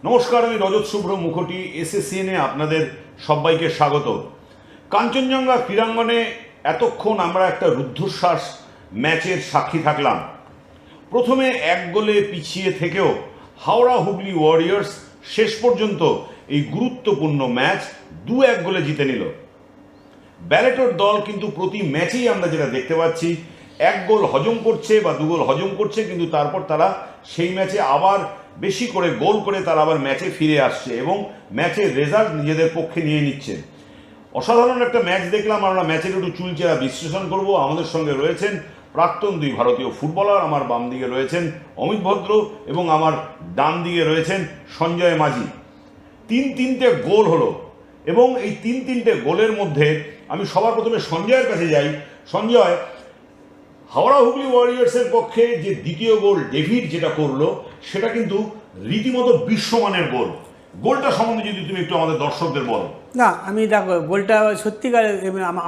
নমস্কার, আমি রজত শুভ্র মুখোটি এসএসসিএনে আপনাদের সবাইকে স্বাগত। কাঞ্চনজঙ্ঘা ক্রীড়াঙ্গনে এতক্ষণ আমরা একটা রুদ্ধশ্বাস ম্যাচের সাক্ষী থাকলাম। প্রথমে এক গোলে পিছিয়ে থেকেও হাওড়া হুগলি ওয়ারিয়র্স শেষ পর্যন্ত এই গুরুত্বপূর্ণ ম্যাচ 2-1 গোলে জিতে নিল। ব্যালেটোর দল কিন্তু প্রতি ম্যাচেই আমরা যেটা দেখতে পাচ্ছি, এক গোল হজম করছে বা 2 গোল হজম করছে, কিন্তু তারপর তারা সেই ম্যাচে আবার বেশি করে গোল করে তারা আবার ম্যাচে ফিরে আসছে এবং ম্যাচের রেজাল্ট নিজেদের পক্ষে নিয়ে নিচ্ছে। অসাধারণ একটা ম্যাচ দেখলাম। আমরা ম্যাচের একটু চুলচেরা বিশ্লেষণ করব। আমাদের সঙ্গে রয়েছেন প্রাক্তন 2 ভারতীয় ফুটবলার। আমার বাম দিকে রয়েছেন অমিত ভদ্র এবং আমার ডান দিকে রয়েছেন সঞ্জয় মাঝি। 3-3টে গোল হলো এবং এই 3-3টে গোলের মধ্যে আমি সবার প্রথমে সঞ্জয়ের কাছে যাই। সঞ্জয়, হাওড়া হুগলি ওয়ারিয়ার্সের পক্ষে যে দ্বিতীয় গোল ডেভিড যেটা করলো, সেটা কিন্তু রীতিমতো বিশ্বমানের গোল। গোলটা সম্বন্ধে যদি তুমি একটু আমাদের দর্শকদের বলো। না, আমি দেখো গোলটা সত্যিকার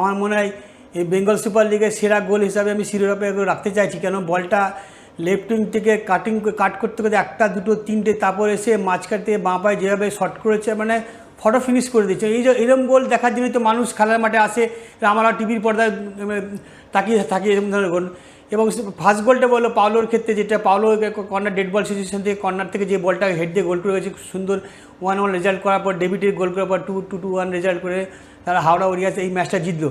আমার মনে হয় এই বেঙ্গল সুপার লিগের সেরা গোল হিসাবে আমি শিরোপাে রাখতে চাইছি। কেন বলটা লেফট উইং থেকে কাট করতে করতে 1, 2, 3টে, তারপর এসে মাঝখান থেকে বাঁ পায়ে যেভাবে শট করেছে, মানে ফটো ফিনিশ করে দিচ্ছে। এরকম গোল দেখার জন্যই তো মানুষ খেলার মাঠে আসে। আমরা টিভির পর্দায় তাকিয়ে থাকি এরকম ধরনের গোল। এবং ফার্স্ট গোলটা বললো পাওলোর ক্ষেত্রে, যেটা Paolo corner dead ball situation থেকে কর্নার থেকে যে বলটা হেড দিয়ে গোল করে গেছে, সুন্দর 1-1 রেজাল্ট করার পর ডেভিডের গোল করার পর 2-1 রেজাল্ট করে তারা হাওড়া ওয়ারিয়ার্স এই ম্যাচটা জিতলো।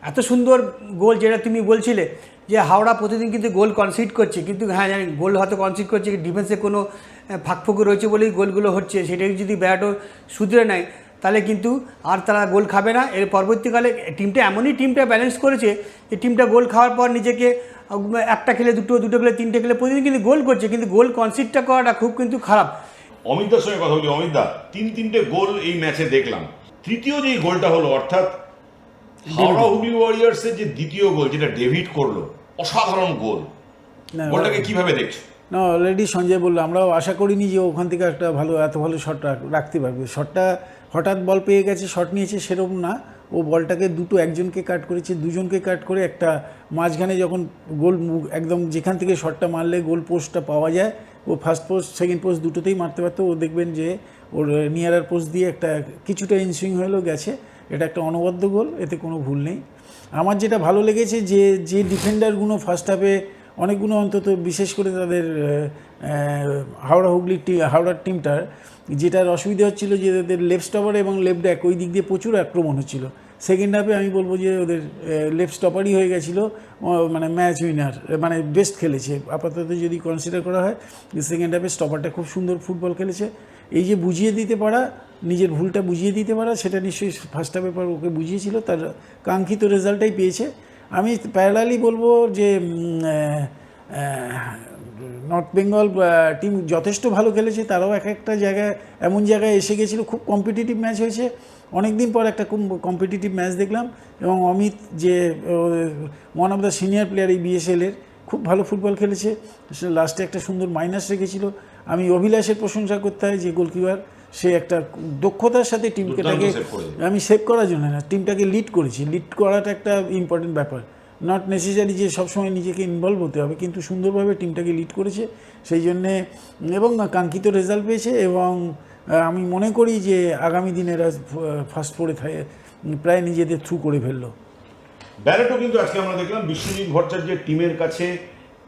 এত সুন্দর গোল, যেটা তুমি বলছিলে যে হাওড়া প্রতিদিন কিন্তু গোল কনসিড করছে, কিন্তু হ্যাঁ জানি গোল হয়তো কনসিড করছে, ডিফেন্সে কোনো ফাঁকফোঁক রয়েছে বলেই গোলগুলো হচ্ছে। সেটাকে যদি ব্যাটও শুধরে নেয় তাহলে কিন্তু আর তারা গোল খাবে না। এর পরবর্তীকালে টিমটা ব্যালেন্স করেছে যে টিমটা গোল খাওয়ার পর নিজেকে একটা খেলে দুটো খেলে 3টে খেলে প্রতিদিন কিন্তু গোল করছে, কিন্তু গোল কনসিডটা করাটা খুব কিন্তু খারাপ। অমিতদার সঙ্গে কথা বলি। অমিতদা, 3-3টে গোল এই ম্যাচে দেখলাম। তৃতীয় যেই গোলটা হলো, অর্থাৎ হাওড়া হুগলি ওয়ারিয়ার্সের যে দ্বিতীয় গোল যেটা ডেভিড করলো, অসাধারণ গোল। গোলটাকে কিভাবে দেখছো? না, অলরেডি সঞ্জয় বললো, আমরাও আশা করিনি যে ওখান থেকে একটা এত ভালো শট রাখতে পারবে। শটটা হঠাৎ বল পেয়ে গেছে, শট নিয়েছে সেরকম না। ও বলটাকে একজনকে কাট করেছে, দুজনকে কাট করে একটা মাঝখানে যখন গোল একদম যেখান থেকে শটটা মারলে গোল পোস্টটা পাওয়া যায়, ও ফার্স্ট পোস্ট সেকেন্ড পোস্ট দুটোতেই মারতে পারতো। ও দেখবেন যে ওর নিয়ারার পোস্ট দিয়ে একটা কিছুটা ইনসুইং হলেও গেছে। এটা একটা অনবদ্য গোল, এতে কোনো ভুল নেই। আমার যেটা ভালো লেগেছে যে ডিফেন্ডারগুলো ফার্স্ট হাফে অনেকগুলো, অন্তত বিশেষ করে তাদের হাওড়ার টিমটার যেটার অসুবিধা হচ্ছিল যে ওদের লেফট স্টপার এবং লেফট ব্যাক ওই দিক দিয়ে প্রচুর আক্রমণ হচ্ছিল। সেকেন্ড হাফে আমি বলবো যে ওদের লেফট স্টপারই হয়ে গেছিলো, মানে ম্যাচ উইনার, মানে বেস্ট খেলেছে আপাতত যদি কনসিডার করা হয়। সেকেন্ড হাফে স্টপারটা খুব সুন্দর ফুটবল খেলেছে। এই যে বুঝিয়ে দিতে পারা, নিজের ভুলটা বুঝিয়ে দিতে পারা, সেটা নিশ্চয়ই ফার্স্ট হাফের পর ওকে বুঝিয়েছিল, তার কাঙ্ক্ষিত রেজাল্টটাই পেয়েছে। আমি প্যারালালি বলবো যে নর্থ বেঙ্গল টিম যথেষ্ট ভালো খেলেছে। তারাও একটা জায়গায় এমন জায়গায় এসে গেছিলো, খুব কম্পিটিটিভ ম্যাচ হয়েছে। অনেক দিন পর একটা খুব কম্পিটিটিভ ম্যাচ দেখলাম। এবং অমিত, যে one of the senior player এই বিএসএলের, খুব ভালো ফুটবল খেলেছে। লাস্টে একটা সুন্দর মাইনাস রেখেছিল। আমি অভিলাষের প্রশংসা করতে হয়, যে গোলকিপার, সে একটা দক্ষতার সাথে টিমটাকে, আমি সেভ করার জন্য না, টিমটাকে লিড করেছি। লিড করাটা একটা ইম্পর্টেন্ট ব্যাপার, নট নেসেসারি যে সবসময় নিজেকে ইনভলভ হতে হবে, কিন্তু সুন্দরভাবে টিমটাকে লিড করেছে সেই জন্যে, এবং কাঙ্ক্ষিত রেজাল্ট পেয়েছে। এবং আমি মনে করি যে আগামী দিনের ফার্স্ট ফোরে প্রায় নিজেদের থ্রু করে ফেললো। ব্যালেটও কিন্তু আজকে আমরা দেখলাম বিশ্বজিৎ ভট্টাচার্যের টিমের কাছে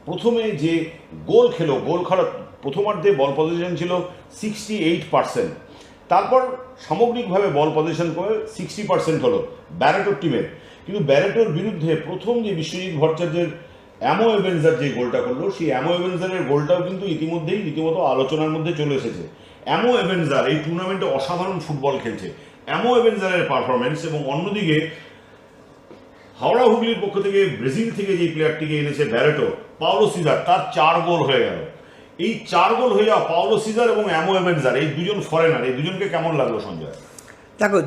প্রথমে যে গোল খেলার প্রথমার্ধে বল পজিশন ছিল 68%। তারপর সামগ্রিকভাবে বল পজিশন করে 60% হলো ব্যালেটোর টিমের। কিন্তু ব্যালেটোর বিরুদ্ধে প্রথম যে বিশ্বজিৎ ভট্টাচার্যের অ্যামো এভেঞ্জার যে গোলটা করলো, সেই অ্যামো এভেঞ্জারের গোলটাও কিন্তু ইতিমধ্যেই রীতিমতো আলোচনার মধ্যে চলে এসেছে। অ্যামো এভেঞ্জার এই টুর্নামেন্টে অসাধারণ ফুটবল খেলছে। অ্যামো এভেঞ্জারের পারফরমেন্স, এবং অন্যদিকে হাওড়া হুগলির পক্ষ থেকে ব্রাজিল থেকে যে প্লেয়ারটিকে এনেছে ব্যালেটো, পাওলো সিজার, তার 4 গোল হয়ে গেল। এই 4 গোল হয়ে যাওয়া পাওলো সিজার এবং অ্যামো এভেঞ্জার, এই দুজন ফরেনার, এই দুজনকে কেমন লাগলো সঞ্জয়? দেখো,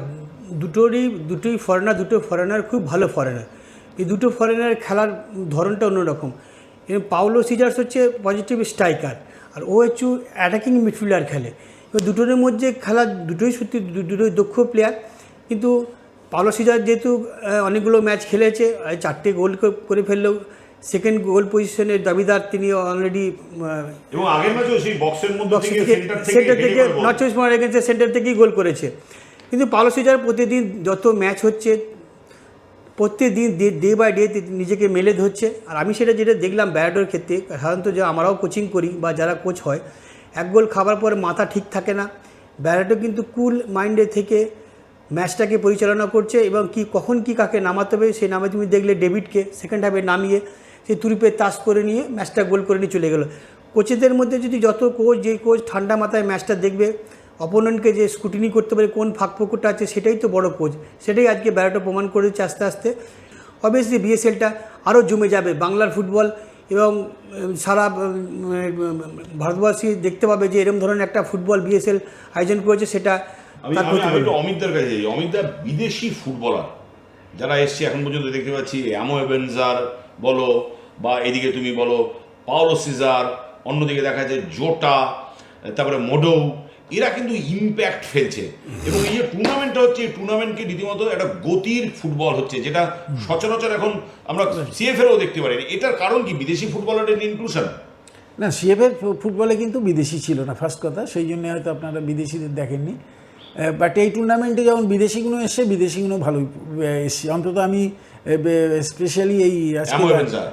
দুটোই ফরেনার, খুব ভালো ফরেনার। এই দুটো ফরেনার খেলার ধরনটা অন্যরকম। এবং পাওলো সিজার্স হচ্ছে পজিটিভ স্ট্রাইকার, আর ও হচ্ছে অ্যাটাকিং মিডফিল্ডার খেলে। এবার দুটোর মধ্যে খেলা দুটোই সত্যি দুটোই দক্ষ প্লেয়ার। কিন্তু পাওলো সিজার যেহেতু অনেকগুলো ম্যাচ খেলেছে, 4টে গোল করে ফেললেও সেকেন্ড গোল পজিশনের দাবিদার তিনি অলরেডি এবং আগের ম্যাচেও সেই বক্সের মধ্যে থেকে সেন্টার থেকে নর্থ ইস্ট মোহন এগেন্সে সেন্টার থেকেই গোল করেছে। কিন্তু পাওলো সিজার প্রতিদিন যত ম্যাচ হচ্ছে প্রত্যেকদিন ডে বাই ডে নিজেকে মেলে ধরছে। আর আমি যেটা দেখলাম ব্যারাটোর ক্ষেত্রে, সাধারণত যে আমরাও কোচিং করি বা যারা কোচ হয়, এক গোল খাবার পরে মাথা ঠিক থাকে না। ব্যারাটো কিন্তু কুল মাইন্ডে থেকে ম্যাচটাকে পরিচালনা করছে এবং কখন কাকে নামাতে হবে সেই নামে তুমি দেখলে ডেভিডকে সেকেন্ড হাফে নামিয়ে সেই তুরিপে তাস করে নিয়ে ম্যাচটা গোল করে নিয়ে চলে গেল। কোচেদের মধ্যে যদি যত কোচ, যেই কোচ ঠান্ডা মাথায় ম্যাচটা দেখবে, অপোনেন্টকে যে স্কুটিনি করতে পারে কোন ফাঁকফোকরটা আছে, সেটাই তো বড় কোচ। সেটাই আজকে ব্যারাটো প্রমাণ করে দিচ্ছে আস্তে আস্তে। অবভিয়াসলি বিএসএলটা আরও জমে যাবে, বাংলার ফুটবল এবং সারা ভারতবাসী দেখতে পাবে যে এরকম ধরনের একটা ফুটবল বিএসএল আয়োজন করেছে। সেটা আমি একটু অমিতদার কাছে যাই। অমিতদা, বিদেশি ফুটবলার যারা এসছে এখন পর্যন্ত দেখতে পাচ্ছি, অ্যামো এবেনজার বলো বা এদিকে তুমি বলো পাওলো সিজার, অন্যদিকে দেখা যায় জোটা, তারপরে মোডো, এরা কিন্তু ইম্প্যাক্ট ফেলছে। এবং এই যে টুর্নামেন্টটা হচ্ছে, এই টুর্নামেন্টকে রীতিমতো একটা গতির ফুটবল হচ্ছে, যেটা সচরাচর এখন আমরা সিএফএরও দেখতে পারি। এটার কারণ কি? বিদেশি ফুটবলারের ইনক্লুশন? না, সিএফের ফুটবলে কিন্তু বিদেশি ছিল না, ফার্স্ট কথা, সেই জন্য হয়তো আপনারা বিদেশিদের দেখেননি। বাট এই টুর্নামেন্টে যখন বিদেশিগুলো এসছে, বিদেশিগুলো ভালোই এসছে। অন্তত আমি স্পেশালি এই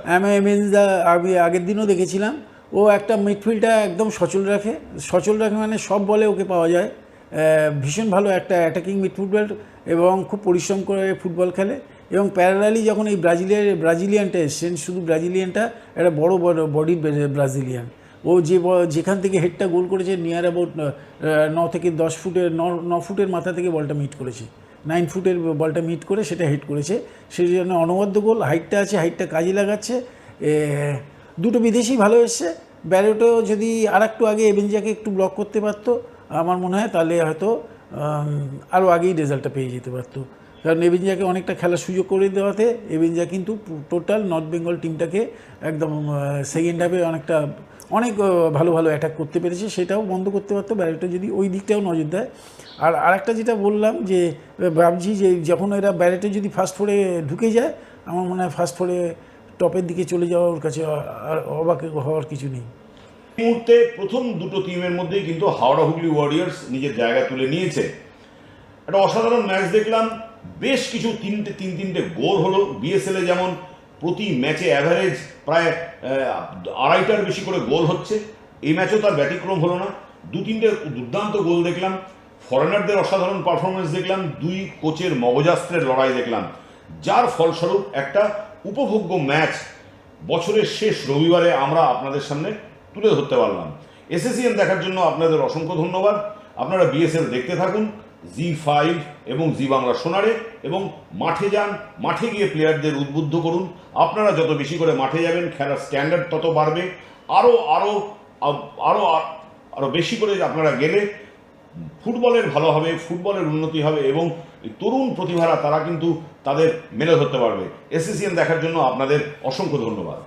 অ্যামো এবেনজা আমি আগের দিনও দেখেছিলাম। ও একটা মিডফিল্ডটা একদম সচল রাখে মানে সব বলে ওকে পাওয়া যায়। ভীষণ ভালো একটা অ্যাটাকিং মিডফিল্ডার এবং খুব পরিশ্রম করে ফুটবল খেলে। এবং প্যারালালি যখন এই ব্রাজিলিয়ানটা এসছেন, শুধু ব্রাজিলিয়ানটা একটা বড় বডির ব্রাজিলিয়ান, ও যেখান থেকে হেডটা গোল করেছে নিয়ার অ্যাবাউট 9 থেকে 10 ফুটের 9 ফুটের মাথা থেকে বলটা মিট করেছে, 9 ফুটের বলটা মিট করে সেটা হেড করেছে। সেই জন্য অনবদ্য গোল। হাইটটা আছে, হাইটটা কাজে লাগাচ্ছে। দুটো বিদেশি ভালো এসছে। ব্যারেটো যদি আর একটু আগে এবেনজাকে একটু ব্লক করতে পারতো, আমার মনে হয় তাহলে হয়তো আরও আগেই রেজাল্টটা পেয়ে যেতে পারতো। কারণ এবেনজাকে অনেকটা খেলার সুযোগ করে দেওয়াতে এবেনজা কিন্তু টোটাল নর্থ বেঙ্গল টিমটাকে একদম সেকেন্ড হাফে অনেক ভালো অ্যাটাক করতে পেরেছে। সেটাও বন্ধ করতে পারতো ব্যারেটো যদি ওই দিকটাও নজর দেয়। আর আরেকটা যেটা বললাম যে ভাবছি যে যখন এরা ব্যারেটো যদি ফার্স্ট ফোরে ঢুকে যায়, আমার মনে হয় ফার্স্ট ফোরে টপের দিকে চলে যাওয়া ওর কাছে আর অবাক হওয়ার কিছু নেই। এই মুহূর্তে প্রথম দুটো টিমের মধ্যেই কিন্তু হাওড়া হুগলি ওয়ারিয়ার্স নিজের জায়গা তুলে নিয়েছে। একটা অসাধারণ ম্যাচ দেখলাম, বেশ কিছু তিনটে গোল হলো। বিএসএল এ যেমন প্রতি ম্যাচে অ্যাভারেজ প্রায় 2.5টার বেশি করে গোল হচ্ছে, এই ম্যাচও তার ব্যতিক্রম হলো না। 2-3টে দুর্দান্ত গোল দেখলাম, ফরেনারদের অসাধারণ পারফরমেন্স দেখলাম, দুই কোচের মগজাস্ত্রের লড়াই দেখলাম, যার ফলস্বরূপ একটা উপভোগ্য ম্যাচ বছরের শেষ রবিবারে আমরা আপনাদের সামনে তুলে ধরতে পারলাম। এসএসসিএন দেখার জন্য আপনাদের অসংখ্য ধন্যবাদ। আপনারা বিএসএল দেখতে থাকুন জি5 এবং জি বাংলা সোনারে, এবং মাঠে যান, মাঠে গিয়ে প্লেয়ারদের উদ্বুদ্ধ করুন। আপনারা যত বেশি করে মাঠে যাবেন, খেলার স্ট্যান্ডার্ড তত বাড়বে। আরও আরও আরও আরও বেশি করে আপনারা গেলে ফুটবলের ভালো হবে, ফুটবলের উন্নতি হবে এবং তরুণ প্রতিভারা তারা কিন্তু তাদের মেলে ধরতে পারবে। এসএসসিএন দেখার জন্য আপনাদের অসংখ্য ধন্যবাদ।